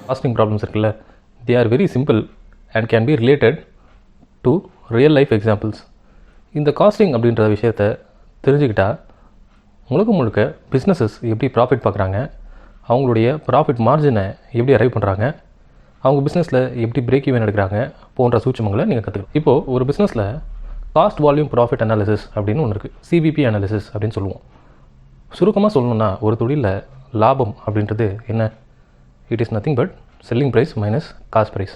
Costing problems இருக்குல்ல, they are very simple and can be related to real life examples. இந்த costing அப்படின்ற விஷயத்தை தெரிஞ்சுக்கிட்டால் முழுக்க பிஸ்னஸஸ் எப்படி ப்ராஃபிட் பார்க்குறாங்க, அவங்களுடைய ப்ராஃபிட் மார்ஜினை எப்படி அரைவ் பண்ணுறாங்க, அவங்க பிஸ்னஸில் எப்படி பிரேக் ஈவன் எடுக்கிறாங்க போன்ற சூட்சமங்களை நீங்கள் கற்றுக்கணும். இப்போது ஒரு பிஸ்னஸில் காஸ்ட் வால்யூம் ப்ராஃபிட் அனாலிசிஸ் அப்படின்னு ஒன்று இருக்குது, சிபிபி அனாலிசிஸ் அப்படின்னு சொல்லுவோம். சுருக்கமாக சொல்லணுன்னா ஒரு தொழிலில் லாபம் அப்படின்றது என்ன? It is nothing but selling price minus cost price.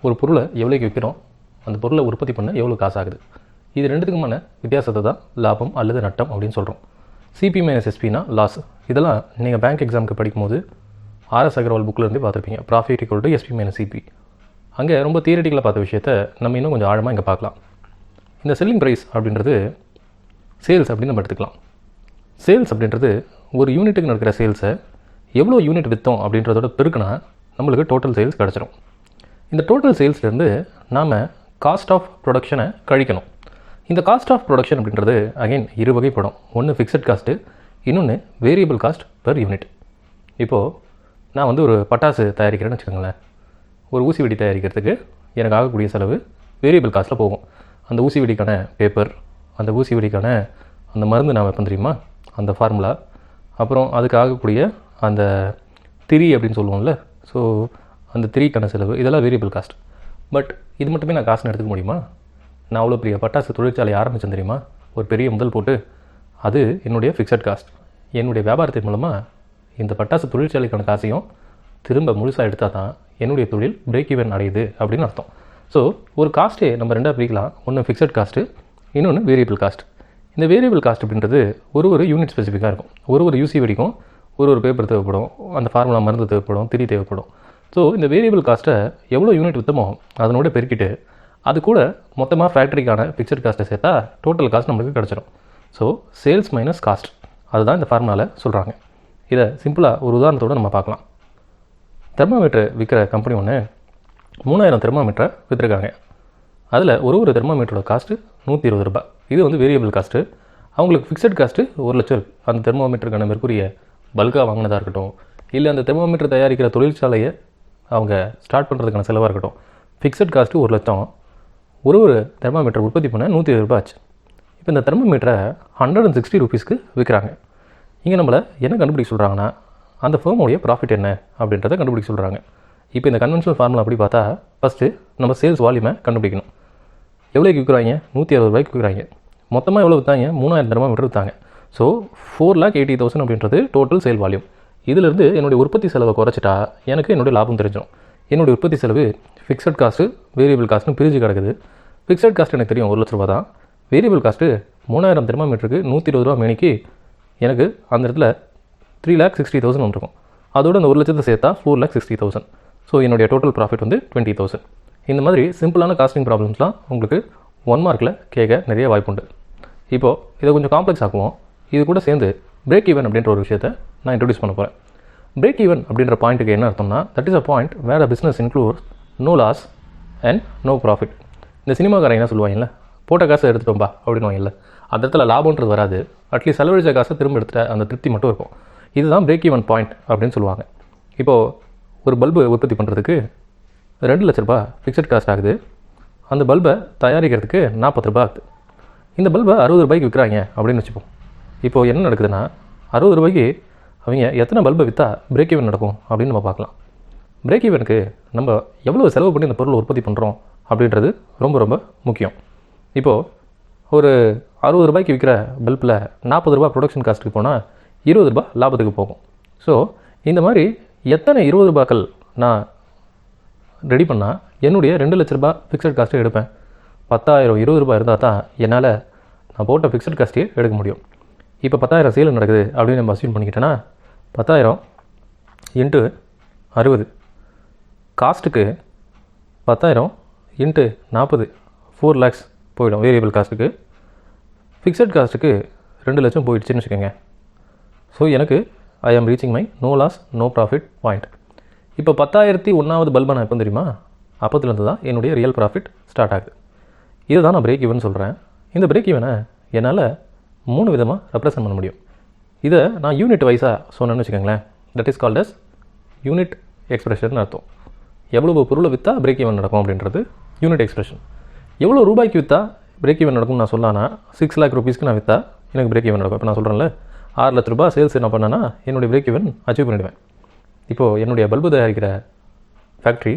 ஒரு பொருளை எவ்வளோக்கு விற்கிறோம், அந்த பொருளை உற்பத்தி பண்ண எவ்வளோ காசு ஆகுது, இது ரெண்டுத்துக்குமான வித்தியாசத்தை தான் லாபம் அல்லது நட்டம் அப்படின்னு சொல்கிறோம். சிபி மைனஸ் எஸ்பினா லாஸ். இதெல்லாம் நீங்கள் பேங்க் எக்ஸாமுக்கு படிக்கும்போது ஆர்எஸ் அகர்வால் புக்கிலேருந்து பார்த்துருப்பீங்க. Profit equal to SP minus CP. அங்கே ரொம்ப தியரிட்டிக்கலாக பார்த்த விஷயத்தை நம்ம இன்னும் கொஞ்சம் ஆழமாக இங்கே பார்க்கலாம். இந்த செல்லிங் ப்ரைஸ் அப்படின்றது சேல்ஸ் அப்படின்னு நம்ம எடுத்துக்கலாம். சேல்ஸ் அப்படின்றது ஒரு யூனிட்டுக்கு நடக்கிற சேல்ஸை எவ்வளோ யூனிட் விற்றோம் அப்படின்றதோட பெருக்குனா நம்மளுக்கு டோட்டல் சேல்ஸ் கிடச்சிரும். இந்த டோட்டல் சேல்ஸ்லேருந்து நாம் காஸ்ட் ஆஃப் ப்ரொடக்ஷனை கழிக்கணும். இந்த காஸ்ட் ஆஃப் ப்ரொடக்ஷன் அப்படின்றது அகைன் இரு வகைப்படும். ஒன்று ஃபிக்ஸட் காஸ்ட்டு, இன்னொன்று வேரியபிள் காஸ்ட் பெர் யூனிட். இப்போது நான் ஒரு பட்டாசு தயாரிக்கிறேன்னு வச்சுக்கோங்களேன். ஒரு ஊசி வெடி தயாரிக்கிறதுக்கு எனக்கு ஆகக்கூடிய செலவு வேரியபிள் காஸ்ட்டில் போகும். அந்த ஊசி வெடிக்கான பேப்பர், அந்த ஊசி வெடிக்கான அந்த மருந்து நான் வைப்பேன் தெரியுமா, அந்த ஃபார்முலா, அப்புறம் அதுக்கு ஆகக்கூடிய அந்த திரி அப்படின்னு சொல்லுவோம்ல, ஸோ அந்த திரிக்கான செலவு, இதெல்லாம் வேரியபிள் காஸ்ட். பட் இது மட்டுமே நான் காசுன்னு எடுத்துக்க முடியுமா? நான் அவ்வளோ பெரிய பட்டாசு தொழிற்சாலை ஆரம்பித்தேன் தெரியுமா, ஒரு பெரிய முதல் போட்டு, அது என்னுடைய ஃபிக்ஸட் காஸ்ட். என்னுடைய வியாபாரத்தின் மூலமாக இந்த பட்டாசு தொழிற்சாலைக்கான காசையும் திரும்ப முழுசாக எடுத்தால் தான் என்னுடைய தொழில் பிரேக் ஈவன் அடையுது அப்படின்னு அர்த்தம். ஸோ ஒரு காஸ்ட்டே நம்ம ரெண்டாக பிரிக்கலாம். ஒன்று ஃபிக்ஸட் காஸ்ட்டு, இன்னொன்று வேரியபிள் காஸ்ட். இந்த வேரியபிள் காஸ்ட் அப்படின்றது ஒரு யூனிட் ஸ்பெசிஃபிக்காக இருக்கும். ஒரு யூசி வெடிக்கும் ஒரு பேப்பர் தேவைப்படும், அந்த ஃபார்முலா மருந்து தேவைப்படும், திரி தேவைப்படும். ஸோ இந்த வேரியபிள் காஸ்ட்டை எவ்வளோ யூனிட் விற்றமோ அதனோட பெருக்கிட்டு அது கூட மொத்தமாக ஃபேக்ட்ரிக்கான ஃபிக்ஸட் காஸ்ட்டை சேர்த்தா டோட்டல் காஸ்ட் நம்மளுக்கு கிடச்சிடும். ஸோ சேல்ஸ் மைனஸ் காஸ்ட், அதுதான் இந்த ஃபார்முலாவில் சொல்கிறாங்க. இதை சிம்பிளாக ஒரு உதாரணத்தோடு நம்ம பார்க்கலாம். தெர்மாமீட்டர் விற்கிற கம்பெனி ஒன்று 3000 தெர்மாமீட்டரை விற்றுருக்காங்க. அதில் ஒரு தெர்மாமீட்டரோட காஸ்ட்டு 120 ரூபாய். இது வேரியபிள் காஸ்ட்டு. அவங்களுக்கு ஃபிக்ஸட் காஸ்ட்டு 1 லட்சம் இருக்குது. அந்த தெர்மாமீட்டருக்கான மெர்க்குரியை பல்காக வாங்கினதாக இருக்கட்டும், இல்லை அந்த தெர்மாமீட்டர் தயாரிக்கிற தொழிற்சாலையை அவங்க ஸ்டார்ட் பண்ணுறதுக்கான செலவாக இருக்கட்டும், ஃபிக்ஸட் காஸ்ட்டு 1 லட்சம். ஒரு தெர்மாமீட்டர் உற்பத்தி பண்ண 120 ரூபாய் ஆச்சு. இப்போ இந்த தெர்மாமீட்டரை 160 ரூபீஸ்க்கு விற்கிறாங்க. இங்கே நம்மளை என்ன கண்டுபிடிக்க சொல்கிறாங்கன்னா, அந்த ஃபேர்முடைய ப்ராஃபிட் என்ன அப்படின்றத கண்டுபிடிக்க சொல்கிறாங்க. இப்போ இந்த கன்வென்ஷனல் ஃபார்முலா அப்படி பார்த்தா ஃபஸ்ட்டு நம்ம சேல்ஸ் வால்யூமை கண்டுபிடிக்கணும். எவ்வளோக்கு விற்கிறாங்க? 160 ரூபாய்க்கு விற்கிறாங்க. மொத்தமாக எவ்வளோ விற்றாங்க? 3000 தெர்மாமீட்டர் விற்றாங்க. ஸோ 4,80,000 அப்படின்றது டோட்டல் சேல் வால்யூம். இதிலிருந்து என்னுடைய உற்பத்தி செலவை குறைச்சிட்டா எனக்கு என்னுடைய லாபம் தெரிஞ்சிடும். என்னுடைய உற்பத்தி செலவு ஃபிக்ஸட் காஸ்ட்டு வேரியபிள் காஸ்ட்னு பிரிஞ்சு கிடக்குது. ஃபிக்ஸட் காஸ்ட் எனக்கு தெரியும் 1 லட்ச ரூபா தான். வேரியபிள் காஸ்ட்டு 3000 தெர்மாமீட்டருக்கு 120 ரூபா மேனிக்கு எனக்கு அந்த இடத்துல 3,60,000 வந்துருக்கும். அதோடு அந்த 1 லட்சத்தை சேர்த்தா 4,60,000. ஸோ என்னுடைய டோட்டல் ப்ராஃபிட் 20,000. இந்த மாதிரி சிம்பிளான காஸ்டிங் ப்ராப்ளம்ஸ்லாம் உங்களுக்கு 1 மார்க்கில் கேட்க நிறைய வாய்ப்புண்டு. இப்போது இதை கொஞ்சம் காம்ப்ளெக்ஸ் ஆக்குவோம். இது கூட சேர்ந்து பிரேக் ஈவன் அப்படின்ற ஒரு விஷயத்தை நான் இன்ட்ரடியூஸ் பண்ண போகிறேன். பிரேக் ஈவன் அப்படின்ற பாயிண்ட்டுக்கு என்ன அர்த்தம்னா, that is a point where a business includes no loss and no profit. இந்த சினிமாக்காரங்க என்ன சொல்லுவாங்கல்ல, போட்ட காசை எடுத்துட்டோம்பா அப்படின்வாங்கல்ல, அந்த இடத்துல லாபம்ன்றது வராது. அட்லீஸ்ட் செலவழிச்ச காசை திரும்ப எடுத்துகிட்ட அந்த திருப்தி மட்டும் இருக்கும். இதுதான் பிரேக் ஈவன் பாயிண்ட் அப்படின்னு சொல்லுவாங்க. இப்போது ஒரு பல்பு உற்பத்தி பண்ணுறதுக்கு 2 லட்ச ரூபா ஃபிக்ஸட் காஸ்ட் ஆகுது. அந்த பல்பை தயாரிக்கிறதுக்கு 40 ரூபா ஆகுது. இந்த பல்பை 60 ரூபாய்க்கு விற்கிறாங்க அப்படின்னு வச்சுப்போம். இப்போது என்ன நடக்குதுன்னா, 60 ரூபாய்க்கு அவங்க எத்தனை பல்பை விற்றா பிரேக் ஈவன் நடக்கும் அப்படின்னு நம்ம பார்க்கலாம். பிரேக் ஈவனுக்கு நம்ம எவ்வளோ செலவு பண்ணி இந்த பொருளை உற்பத்தி பண்ணுறோம் அப்படின்றது ரொம்ப ரொம்ப முக்கியம். இப்போது ஒரு 60 ரூபாய்க்கு விற்கிற பல்பில் 40 ரூபா ப்ரொடக்ஷன் காஸ்ட்டுக்கு போனால் 20 ரூபா லாபத்துக்கு போகும். ஸோ இந்த மாதிரி எத்தனை 20 ரூபாய்கள் நான் ரெடி பண்ணால் என்னுடைய 2 லட்ச ரூபா ஃபிக்ஸட் காஸ்ட்டை எடுப்பேன். 10,000 20 ரூபாய் இருந்தால் தான் என்னால் நான் போட்ட ஃபிக்ஸட் காஸ்ட்டே எடுக்க முடியும். இப்போ 10,000 சேல் நடக்குது அப்படின்னு நம்ம அஸ்யூம் பண்ணிக்கிட்டேன்னா 10,000 இன்ட்டு 60 காஸ்ட்டுக்கு 10,000 இன்ட்டு 40 4 lakhs போயிடும் வேரியபிள் காஸ்ட்டுக்கு. ஃபிக்ஸட் காஸ்ட்டுக்கு 2 லட்சம் போயிடுச்சுன்னு வச்சுக்கோங்க. ஸோ எனக்கு I am reaching my no loss no profit point. இப்போ 10,001வது பல்பை நான் எப்போ தெரியுமா, அப்போத்துலேருந்து தான் என்னுடைய ரியல் ப்ராஃபிட் ஸ்டார்ட் ஆகுது. இதுதான் நான் பிரேக் ஈவன் சொல்கிறேன். இந்த பிரேக் ஈவனை என்னால் 3 விதமாக ரெப்ரசன்ட் பண்ண முடியும். இதை நான் யூனிட் வைஸாக சொன்னேன்னு வச்சுக்கோங்களேன். That is called as unit expression அர்த்தம். எவ்வளவு பொருளை விற்றா பிரேக் ஈவன் நடக்கும் அப்படின்றது யூனிட் எக்ஸ்பிரஷன். எவ்வளோ ரூபாய்க்கு விற்றா பிரேக் ஈவன் நடக்கும்னு நான் சொல்லானா 6 lakh rupees நான் விற்றா எனக்கு பிரேக் ஈவன் நடக்கும். இப்போ நான் சொல்கிறேன்ல 6 லட்ச ரூபாய் சேல்ஸ் என்ன பண்ணேன்னா என்னுடைய பிரேக் ஈவன் அச்சீவ் பண்ணிடுவேன். இப்போது என்னுடைய பல்பு தயாரிக்கிற ஃபேக்ட்ரி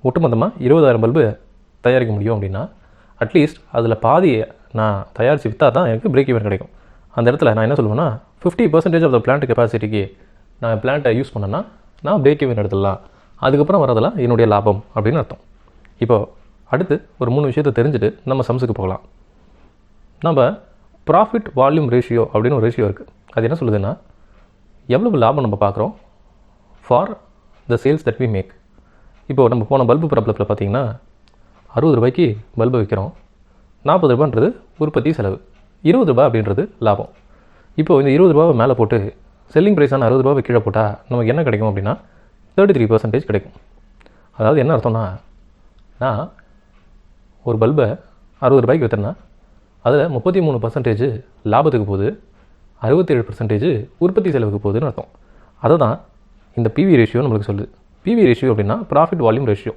ஒட்டுமொத்தமாக 20,000 பல்பு தயாரிக்க முடியும் அப்படின்னா அட்லீஸ்ட் அதில் பாதியை நான் தயாரித்து விற்றா தான் எனக்கு பிரேக் ஈவன் கிடைக்கும். அந்த இடத்துல நான் என்ன சொல்லுவேன்னா 50% ஆஃப் த பிளான்ட் கெப்பாசிட்டிக்கு நான் பிளான்ட்டை யூஸ் பண்ணேன்னா நான் பிரேக் ஈவன் எடுத்துடலாம். அதுக்கப்புறம் வரதெல்லாம் என்னுடைய லாபம் அப்படின்னு அர்த்தம். இப்போது அடுத்து ஒரு 3 விஷயத்தை தெரிஞ்சுட்டு நம்ம சம்ஸுக்கு போகலாம். நம்ம ப்ராஃபிட் வால்யூம் ரேஷியோ அப்படின்னு ஒரு ரேஷியோ இருக்குது. அது என்ன சொல்லுதுன்னா எவ்வளவு லாபம் நம்ம பார்க்குறோம் for the sales that we make. இப்போது நம்ம போன பல்பு ப்ராப்ளத்தில் பார்த்தீங்கன்னா 60 ரூபாய்க்கு பல்பு விற்கிறோம். 40 ரூபான்றது உற்பத்தி செலவு, 20 ரூபாய் அப்படின்றது லாபம். இப்போது இந்த 20 ரூபாவை மேலே போட்டு செல்லிங் ப்ரைஸான 60 ரூபாவை கீழே போட்டால் நமக்கு என்ன கிடைக்கும் அப்படின்னா 33% கிடைக்கும். அதாவது என்ன அர்த்தம்னா நான் ஒரு பல்பை 60 ரூபாய்க்கு விற்றுறேன்னா அதில் 33% லாபத்துக்கு போகுது, 67% உற்பத்தி செலவுக்கு போகுதுன்னு அர்த்தம். அதை தான் இந்த பிவி ரேஷியோ நம்மளுக்கு சொல்லுது. பிவி ரேஷியோ அப்படின்னா ப்ராஃபிட் வால்யூம் ரேஷியோ.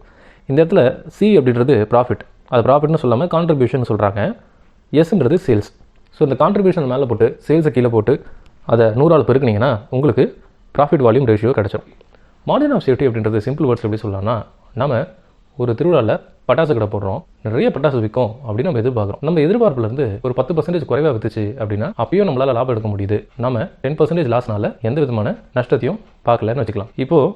இந்த இடத்துல சி அப்படின்றது ப்ராஃபிட், அது ப்ராஃபிட்னு சொல்லாமல் கான்ட்ரிபியூஷன் சொல்கிறாங்க. எஸ்ன்றது சேல்ஸ். ஸோ இந்த கான்ட்ரிபியூஷன் மேலே போட்டு சேல்ஸை கீழே போட்டு அதை 100ஆல் பெருக்குனீங்கன்னா உங்களுக்கு ப்ராஃபிட் வால்யூம் ரேஷியோ கிடச்சிடும். மார்ஜின் ஆஃப் சேஃப்டி அப்படின்றது சிம்பிள் வேர்ட்ஸ் எப்படி சொல்லலாம்னா நம்ம ஒரு திருவிழாவில் பட்டாசு கடை போடுறோம், நிறைய பட்டாசு விற்கும் அப்படின்னு நம்ம எதிர்பார்க்குறோம். நம்ம எதிர்பார்ப்புலேருந்து ஒரு 10% குறைவாக விற்றுச்சு அப்படின்னா அப்பயும் நம்மளால் லாபம் எடுக்க முடியுது. நம்ம 10% லாஸ்னால எந்த விதமான நஷ்டத்தையும் பார்க்கலன்னு வச்சுக்கலாம். இப்போது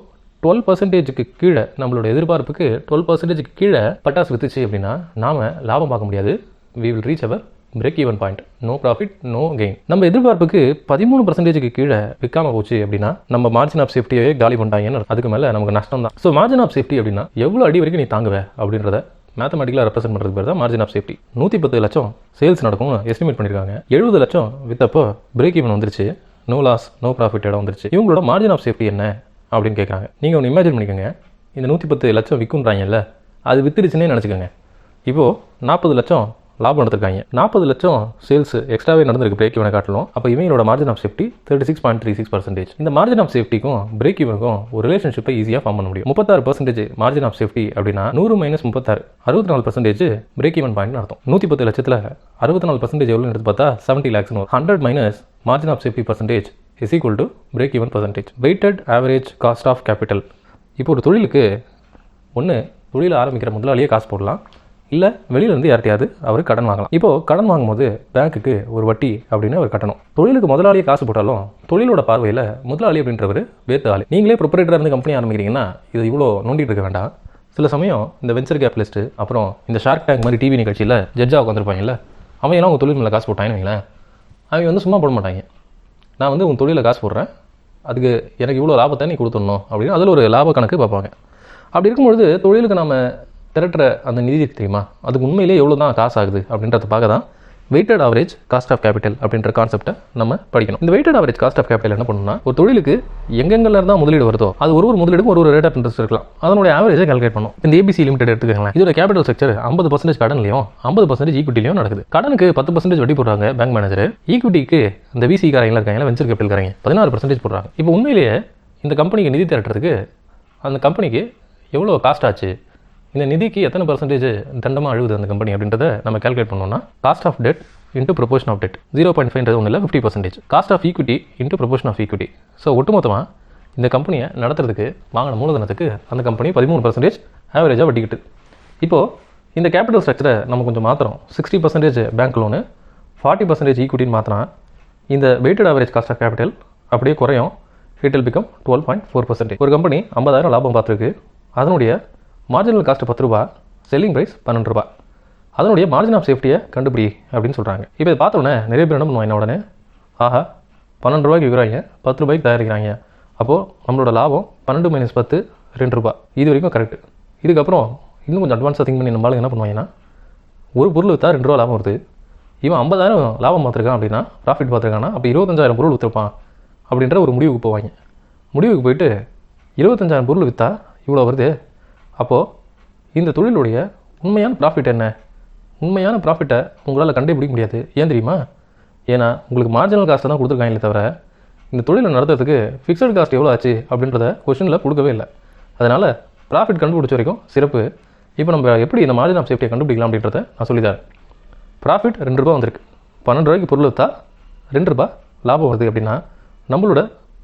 12%க்கு கீழே நம்மளோட எதிர்பார்ப்புக்கு 12%க்கு கீழே பட்டாசு விற்றுச்சு அப்படின்னா நாம் லாபம் பார்க்க முடியாது. we will reach our break even point, no profit no gain. நம்ம எதிர்பார்ப்புக்கு 13%க்கு கீழே விற்காம போச்சு அப்படின்னா நம்ம மார்ஜின் ஆஃப் சேஃப்டியே காலி பண்ணிட்டாங்கன்னு அதுக்கு மேலே நமக்கு நஷ்டம் தான். ஸோ மார்ஜின் ஆஃப் சேஃப்டி அப்படின்னா எவ்வளோ அடி வரைக்கும் நீ தாங்குவ அப்படின்றத மேத்தமெட்டிக்கலாக ரெப்ரசென்ட் பண்ணுறதுக்கு பேர் தான் மார்ஜின் ஆஃப் சேஃப்டி. 110 லட்சம் சேல்ஸ் நடக்கும்னு எஸ்டிமேட் பண்ணியிருக்காங்க. 70 லட்சம் விற்றப்போ பிரேக் ஈவன் வந்துருச்சு, நோ லாஸ் நோ ப்ராஃபிட் இடம் வந்துருச்சு. இவங்களோட மார்ஜின் ஆஃப் சேஃப்டி என்ன அப்படின்னு கேட்குறாங்க. நீங்கள் ஒன்று இமேஜின் பண்ணிக்கோங்க, இந்த 110 லட்சம் விற்குன்றாங்கல்ல அது வித்துருச்சுன்னே நினச்சிக்கோங்க. இப்போது 40 லட்சம் லாபம் எடுத்திருக்காங்க, 40 லட்சம் சேல்ஸ் எக்ஸ்ட்ராவே நடந்திருக்கு பிரேக் ஈவனை காட்டலும். அப்போ இவங்களோட மார்ஜின் ஆஃப் சேஃப்டி 36.36%. இந்த மார்ஜின் ஆஃப் சேஃப்டிக்கும் பிரேக் ஈவனுக்கும் ஒரு ரிலேஷன்ஷிப்பை ஈஸியாக ஃபார்ம் பண்ண முடியும். 36% மார்ஜின் ஆஃப் சேஃப்டி அப்படின்னா 100 - 36 64% பிரேக் ஈவன் பாயிண்ட் அர்த்தம். 110 லட்சத்தில் 64% எவ்வளோ எடுத்து பார்த்தா 70 lakhs. 100 minus margin of safety percentage is equal to break even percentage. Weighted average cost of capital. இப்போ ஒரு தொழிலுக்கு ஒன்று தொழிலை ஆரம்பிக்கிற முதலாளியே காசு போடலாம், இல்லை வெளியிலேருந்து யார்ட்டையாவது அவர் கடன் வாங்கலாம். இப்போது கடன் வாங்கும்போது பேங்க்குக்கு ஒரு வட்டி அப்படின்னு அவர் கட்டணும். தொழிலுக்கு முதலாளியே காசு போட்டாலும் தொழிலோட பார்வையில் முதலாளி அப்படின்றவர் வேற்று ஆள். நீங்களே ப்ரொப்ரேட்டராக இருந்து கம்பெனி ஆரம்பிக்கிறீங்கன்னா இது இவ்வளோ நோண்டிட்டு இருக்க வேண்டாம். சில சமயம் இந்த வெஞ்சர் கேபிட்டலிஸ்ட்டு அப்புறம் இந்த ஷார்க் டேங்க் மாதிரி டிவி நிகழ்ச்சியில் ஜட்ஜாக உட்காந்துருப்பாங்கல்ல, அவங்க எல்லாம் உங்கள் தொழில் மேலே காசு போட்டாங்கன்னு வைங்களேன், அவங்க சும்மா போட மாட்டாங்க. நான் உங்கள் தொழிலில் காசு போடுறேன், அதுக்கு எனக்கு இவ்வளோ லாபத்தை நீ கொடுத்துடணும் அப்படின்னு அதில் ஒரு லாப கணக்கு பார்ப்பாங்க. அப்படி இருக்கும்பொழுது தொழிலுக்கு நம்ம திரட்டுற அந்த நிதி தெரியுமா, அதுக்கு உண்மையிலே எவ்வளோ தான் காசு ஆகுது அப்படின்றத பார்க்க தான் weighted average cost of capital அப்படின்ற கான்செப்ட்டை நம்ம படிக்கணும். இந்த weighted average cost of capital என்ன பண்ணணும்னா ஒரு தொழிலுக்கு எங்கெங்கெல்லாம் இருந்தால் முதலீடு வருதோ அது ஒரு முதலீடுக்கும் ஒரு ரேட் ஆஃப் இன்ட்ரெஸ்ட் இருக்கலாம், அதனுடைய ஆவரேஜை கால்குலேட் பண்ணும். இந்த ஏபிசி லிமிடெட் எடுத்துக்கோங்களேன், இதோட கேபிட்டல் ஸ்ட்ரக்சர் 50% கடன்லையும் 50% ஈக்விட்டிலையும் நடக்குது. கடனுக்கு 10% வட்டி போடுறாங்க பேங்க் மேனேஜர், ஈக்விட்டிக்கு இந்த விசி காரங்க இருக்காங்க வெஞ்சர் கேபிட்டல் காரங்க 16% போடுறாங்க. இப்போ உண்மையிலேயே இந்த கம்பெனிக்கு நிதி திரட்டுறதுக்கு அந்த கம்பெனிக்கு எவ்வளோ காஸ்ட் ஆச்சு, இந்த நிதிக்கு எத்தனை பர்சன்டேஜ் தண்டமாக அழுகுது அந்த கம்பெனி அப்படின்றத நம்ம கால்குலேட் பண்ணோம்னா cost of debt into proportion of debt 0.5 ஒன்றும் இல்லை 50%. Cost of equity into proportion of equity. So ஒட்டுமொத்தமாக இந்த கம்பெனியை நடத்துறதுக்கு வாங்கின மூலதனத்துக்கு அந்த கம்பெனி 13% ஆவரேஜாக வட்டிக்கிட்டு. இப்போது இந்த கேபிட்டல் ஸ்ட்ரக்சரை நம்ம கொஞ்சம் மாற்றுறோம். 60% பேங்க் லோனு 40% ஈக்விட்டின்னு மாற்றினா இந்த weighted average cost of capital அப்படியே குறையும். It will become 12.4%. ஒரு கம்பெனி 50,000 லாபம் பார்த்துருக்கு, அதனுடைய மார்ஜினல் காஸ்ட் 10 ரூபா, செல்லிங் ப்ரைஸ் 12 ரூபா, அதனுடைய மார்ஜின் ஆஃப் சேஃப்டியை கண்டுபிடி அப்படின்னு சொல்கிறாங்க. இப்போ இதை பார்த்தோன்னே நிறைய பேர் என்ன பண்ணுவாங்க, என்ன உடனே ஆஹா 12 ரூபாய்க்கு விற்கிறாங்க, 10 ரூபாய்க்கு தயாரிக்கிறாங்க, அப்போது நம்மளோட லாபம் 12 - 10 2 ரூபா, இது வரைக்கும் கரெக்டு. இதுக்கப்புறம் இன்னும் கொஞ்சம் அட்வான்ஸாக திங்க் பண்ணி நம்மளால என்ன பண்ணுவாங்கன்னா ஒரு பொருள் விற்றா 2 ரூபா லாபம் வருது, இவன் 50,000 லாபம் பார்த்துருக்கான் அப்படின்னா ப்ராஃபிட் பார்த்துருக்காங்கன்னா அப்போ 25,000 பொருள் விற்றுருப்பான் அப்படின்ற ஒரு முடிவுக்கு போவாங்க. முடிவுக்கு போயிட்டு 25,000 பொருள் விற்றா இவ்வளோ வருது, அப்போது இந்த தொழிலுடைய உண்மையான ப்ராஃபிட் என்ன, உண்மையான ப்ராஃபிட்டை உங்களால் கண்டுபிடிக்க முடியாது. ஏன் தெரியுமா? ஏன்னா உங்களுக்கு மார்ஜினல் காஸ்ட்டை தான் கொடுத்துருக்காங்களே தவிர இந்த தொழிலை நடத்துறதுக்கு ஃபிக்ஸட் காஸ்ட் எவ்வளோ ஆச்சு அப்படின்றத கொஷனில் கொடுக்கவே இல்லை. அதனால் ப்ராஃபிட் கண்டுபிடிச்ச வரைக்கும் சிறப்பு. இப்போ நம்ம எப்படி இந்த மார்ஜின் ஆஃப் சேஃப்டியை கண்டுபிடிக்கலாம் அப்படின்றத நான் சொல்லித்தரேன். ப்ராஃபிட் 2 ரூபா வந்திருக்கு. 12 ரூபாய்க்கு பொருள் விற்றா 2 ரூபா லாபம் வருது அப்படின்னா நம்மளோட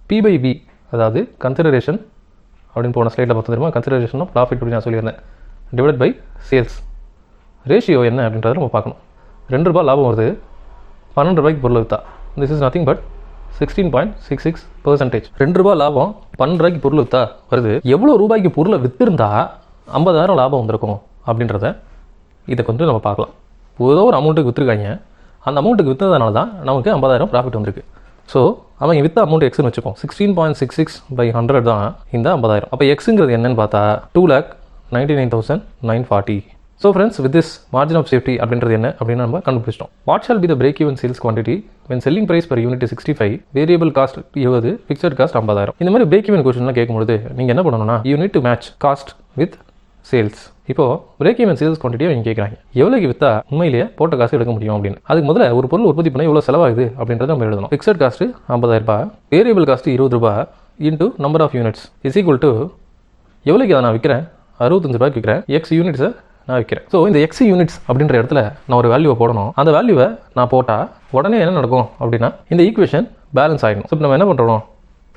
P/B, அதாவது கன்சிடரேஷன் அப்படின்னு போன ஸ்லைடில் பார்த்து தெரியுமா, கன்சிடரேஷன் ஆஃப் ப்ராஃபிட் அப்படின்னு நான் சொல்லியிருந்தேன், டிவைட் பை சேல்ஸ் ரேஷியோ என்ன அப்படின்றத நம்ம பார்க்கணும். 2 ரூபா லாபம் வருது, 12 ரூபாய்க்கு பொருள் விற்றா. This is nothing but 16.66%. 2 ரூபா லாபம் 12 ரூபாய்க்கு பொருள் விற்றா வருது. எவ்வளோ ரூபாய்க்கு பொருளை விற்றுருந்தா 50,000 லாபம் வந்திருக்கும் அப்படின்றத இதை கொஞ்சம் நம்ம பார்க்கலாம். ஏதோ ஒரு அமௌண்ட்டுக்கு விற்றுருக்காங்க, அந்த அமௌண்ட்டுக்கு விற்றதுனால தான் நமக்கு 50,000 ப்ராஃபிட் வந்திருக்கு. ஸோ அவங்க விற்ற அமௌண்ட் எக்ஸ்னு வச்சுப்போம். 16.66/100 தான் இந்த 50,000. அப்போ எக்ஸுங்கிறது என்னன்னு பார்த்தா 2,99,940. So friends, with this margin of safety அப்படின்றது என்ன அப்படின்னு நம்ம கண்டுபிடிச்சிட்டோம். What shall be the break even sales quantity when selling price per unit 65, variable cost 20, fixed cost 50,000. இந்த மாதிரி பிரேக் ஈவன் கொஸ்டின்லாம் கேட்கும்போது நீங்கள் என்ன பண்ணணும்னா you need to match cost with sales. இப்போது பிரேக் ஈவன் சேல்ஸ் குவான்டிட்டியை அவங்க கேட்குறாங்க, எவ்வளோக்கு விற்றா உண்மையிலேயே போட்ட காசு எடுக்க முடியும் அப்படின்னு. அதுக்கு முதல்ல ஒரு பொருள் உற்பத்தி பண்ண எவ்வளோ செலவாகுது அப்படின்றத நம்ம எழுதணும். ஃபிக்ஸட் காஸ்ட்டு 50,000, வேரியபிள் காஸ்ட்டு 20 ரூபா into number of units is equal to எவ்வளோக்கு அதை நான் விற்கிறேன், 65 ரூபாய்க்கு விற்கிறேன், எக்ஸ் யூனிட்ஸை நான் விற்கிறேன். ஸோ இந்த எக்ஸ் யூனிட்ஸ் அப்படின்ற இடத்துல நான் ஒரு வேல்யூவை போடணும். அந்த வேல்யூவை நான் போட்டால் உடனே என்ன நடக்கும் அப்படின்னா இந்த ஈக்குவேஷன் பேலன்ஸ் ஆகிடும். ஸோ நம்ம என்ன பண்ணுறோம்,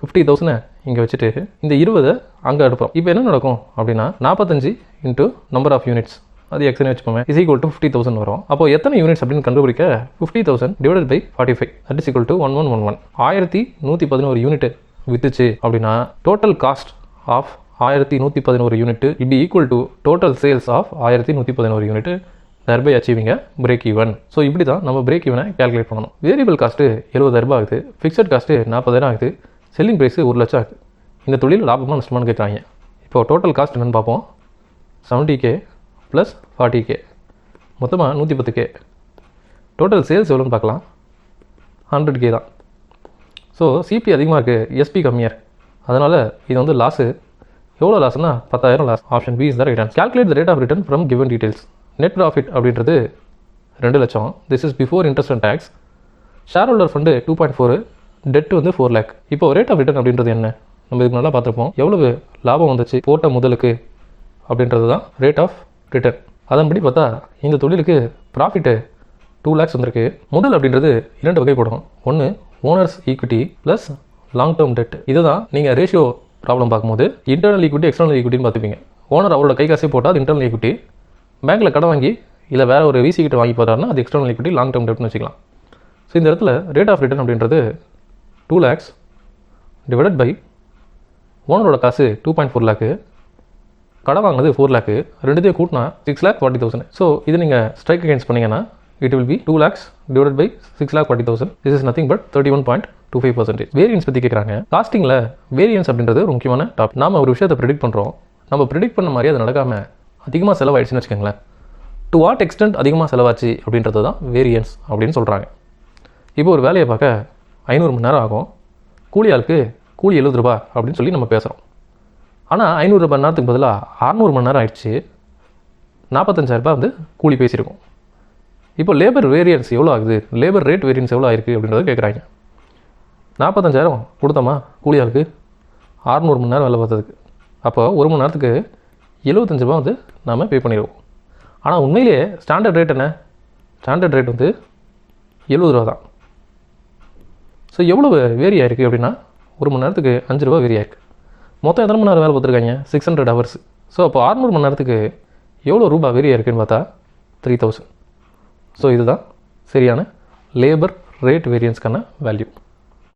50,000 இங்கே வச்சுட்டு இந்த 20 அங்கே எடுப்போம். இப்போ என்ன நடக்கும் அப்படின்னா 45 இன்ட்டு நம்பர் ஆஃப் யூனிட்ஸ், அது எக்ஸ்னே வச்சுப்போமே, இஸ் ஈக்குவல் டு 50,000 வரும். அப்போ எத்தனை யூனிட்ஸ் அப்படின்னு கண்டுபிடிக்க 50,000 divided by 45 that is equal to 1111. 1111 unit வித்துச்சு அப்படின்னா total cost of 1111 unit it be equal to total sales of 1111 unit, thereby achieving a break even. So இப்படி தான் நம்ம பிரேக் ஈவனை கேல்குலேட் பண்ணணும். வேரியபிள் காஸ்ட்டு 70,000 ஆகுது, ஃபிக்ஸட் காஸ்ட்டு 40,000 ஆகுது, selling price 1 லட்சம் ஆகுது. இந்த தொழில் லாபமாக நஷ்டமானு கேட்குறாங்க. இப்போ டோட்டல் காஸ்ட் என்னென்னு பார்ப்போம். 70K ப்ளஸ் 40K, மொத்தமாக 110K. டோட்டல் சேல்ஸ் எவ்வளோன்னு பார்க்கலாம், 100K தான். ஸோ சிபி அதிகமாக இருக்குது, எஸ்பி கம்மியாக இருக்குது. அதனால் இது வந்து லாஸு. எவ்வளோ லாஸ்னா 10,000 loss. Option B is the right answer. Calculate the rate of return from given details. Net profit அப்படின்றது 2 லட்சம். This is before interest and taxes. Share holder fund 2.4, debt வந்து 4 lakh. இப்போ ரேட் ஆஃப் ரிட்டர்ன் அப்படின்றது என்ன, நம்ம இதுக்கு நல்லா பார்த்துருப்போம். எவ்வளவு லாபம் வந்துச்சு போட்ட முதலுக்கு அப்படின்றது தான் ரேட் ஆஃப் ரிட்டர்ன். அதன்படி பார்த்தா இந்த தொழிலுக்கு ப்ராஃபிட்டு 2 lakhs வந்திருக்கு. முதல் அப்படின்றது 2 வகைப்படும். ஒன்று owners equity plus long term dead. இதுதான் நீங்கள் ரேஷியோ ப்ராப்ளம் பார்க்கும்போது இன்டர்னல் ஈக்விட்டி எக்ஸ்டர்னல் ஈக்விட்டின்னு பார்த்துப்பீங்க. ஓனர் அவரோட கை காசே போட்டால் அது இன்டர்னல் ஈக்விட்டி, பேங்க்கில் கடன் வாங்கி இல்லை வேறு ஒரு விசி கிட்ட வாங்கி போகிறாருன்னா அது எக்ஸ்டர்னல் ஈக்விட்டி, லாங் டேர்ம் டெட்னு வச்சுக்கலாம். ஸோ இந்த இடத்துல ரேட் ஆஃப் ரிட்டர்ன் அப்படின்றது 2 lakhs டிவைடட் பை ஓனரோட காசு 2.4 lakh, கடன் வாங்கினது 4 lakh, ரெண்டுத்தையும் கூட்டினா 6,40,000. ஸோ இது நீங்கள் ஸ்ட்ரைக் அகேன்ஸ்ட் பண்ணிங்கன்னா it will be 2 lakhs divided by 6,40,000. This is nothing but 31.25%. Variance பற்றி கேட்குறாங்க. காஸ்டிங்கில் வேரியன்ஸ் அப்படின்றது ஒரு முக்கியமான டாபிக். நாம் ஒரு விஷயத்தை ப்ரெடிக்ட் பண்ணுறோம், நம்ம ப்ரெடிக்ட் பண்ண மாதிரி அது நடக்காமல் அதிகமாக செலவாயிடுச்சுன்னு வச்சுக்கோங்களேன். டு வாட் எக்ஸ்டென்ட் அதிகமாக செலவாச்சு அப்படின்றது தான் வேரியன்ஸ் அப்படின்னு சொல்கிறாங்க. இப்போ ஒரு வேலையை பார்க்க 500 மணி நேரம் ஆகும், கூலி ஆளுக்கு கூலி 70 ரூபா அப்படின்னு சொல்லி நம்ம பேசுகிறோம். ஆனால் 500 மணி நேரத்துக்கு பதிலாக 600 மணி நேரம் ஆயிடுச்சு, 45,000 ரூபாய் வந்து கூலி பேசியிருக்கோம். இப்போ லேபர் வேரியன்ஸ் எவ்வளோ ஆகுது, லேபர் ரேட் வேரியன்ஸ் எவ்வளோ ஆயிருக்கு அப்படின்றத கேட்குறாங்க. 45,000 கொடுத்தோமா கூலி ஆளுக்கு 600 மணி நேரம் வேலை பார்த்ததுக்கு. அப்போ 1 மணி நேரத்துக்கு 75 ரூபா வந்து நாம் பே பண்ணிடுவோம். ஆனால் உண்மையிலேயே ஸ்டாண்டர்ட் ரேட் என்ன, ஸ்டாண்டர்ட் ரேட் வந்து 70 ரூபா தான். ஸோ எவ்வளோ வேரி ஆயிருக்கு அப்படின்னா 1 மணி நேரத்துக்கு 5 ரூபா வேரி ஆயிருக்கு. மொத்தம் எத்தனை மணி நேரம் வேலை பார்த்துருக்காங்க, 600 hours. ஸோ அப்போ 600 மணி நேரத்துக்கு எவ்வளோ ரூபா வேரி ஆயிருக்குன்னு பார்த்தா 3,000. ஸோ இதுதான் சரியான லேபர் ரேட் வேரியன்ஸ்க்கான வேல்யூ.